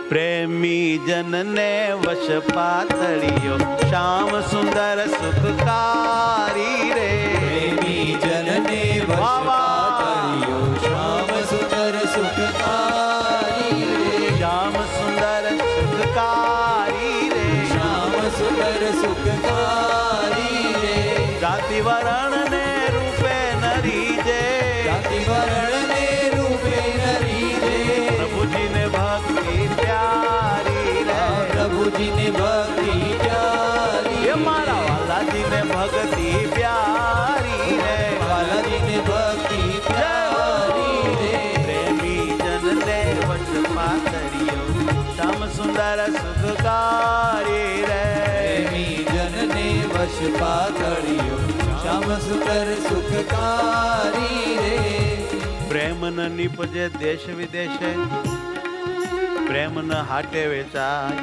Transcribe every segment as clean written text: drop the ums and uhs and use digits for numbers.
પ્રેમી જનને વશ પાતળિયો શ્યામ સુંદર સુખકારી રે. પ્રેમી જનને વશ પાતળિયો શ્યામ સુંદર સુખકારી રે. શ્યામ સુંદર સુખકારી રે. શ્યામ સુંદર સુખકારી રે. જાતિ વરણ ને રૂપે નરી જે. જાતિ વરણ ને રૂપે નરી રે. પ્રભુજીને ભક્તિ પ્યારી રે. પ્રભુજીને ભક્તિ પ્યારી એ મારા વાલાજીને ભક્તિ પ્યારી રે. વાલાજીને ભક્તિ પ્યારી રે. પ્રેમી જનને વશ પાતળિયો શ્યામ સુંદર સુખકારી રે. પ્રેમી જનને વશ પાતળિયો શ્યામ સુંદર સુખકારી રે. પ્રેમ ન નીપજે દેશ વિદેશે, પ્રેમ ન હાટે વેચાય.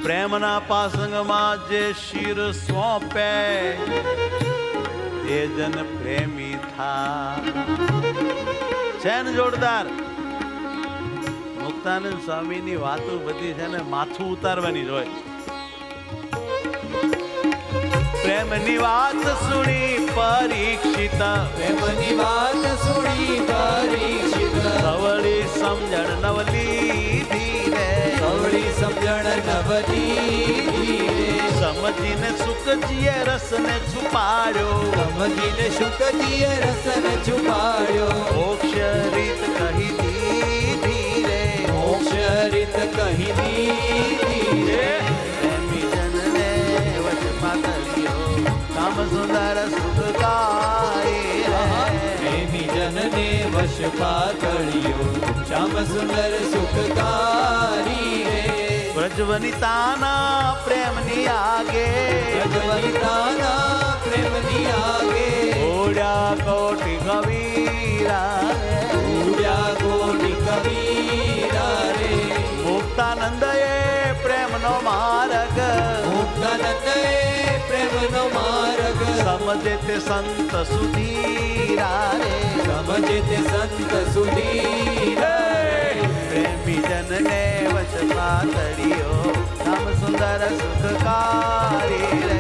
પ્રેમના પાસંગમાં જે શિર સોંપે તે જન પ્રેમી થાય. છે ને જોરદાર. મુક્તાનંદ સ્વામીની વાતો બધી છે ને માથું ઉતારવાની જ હોય. પ્રેમની વાત સુણી પરીક્ષિત. પ્રેમની વાત સુણી પરીક્ષિત. સવળી સમજણ નવલી ધીરે. સવળી સમજણ નવલી ધીરે. સમજીને સુખજીએ રસને છુપાડ્યો. સમજીને શુકજીએ રસને છુપાડ્યો. મોક્ષ રીત કહી દીધી રે. મોક્ષ રીત કહી દીધી રે. પ્રેમી જનને વશ પાતળિયો કામ સુંદર સુખકારી રે. પ્રેમી જનને વશ પાતળિયો શ્યામ સુંદર સુખકારી રે. વ્રજવનિતાના પ્રેમની આગે. વ્રજવનિતાના પ્રેમની આગે. ઓડ્યા કોટી કબીરા રે. ઉડ્યા કોટી કબીરા રે. મુક્તાનંદએ પ્રેમનો માર્ગ. મુક્તાનંદે પ્રેમનો માર્ગ. સમજે તે સંત સુધીરા રે. સમજે તે સંત સુધીરા રે. પ્રેમી જનને વશ પાતળિયો નામ સુંદર સુખકારી રે.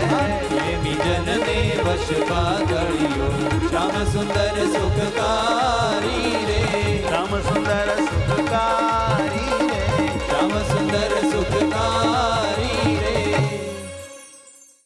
પ્રેમી જનને વશ પાતળિયો શ્યામ સુંદર સુખકારી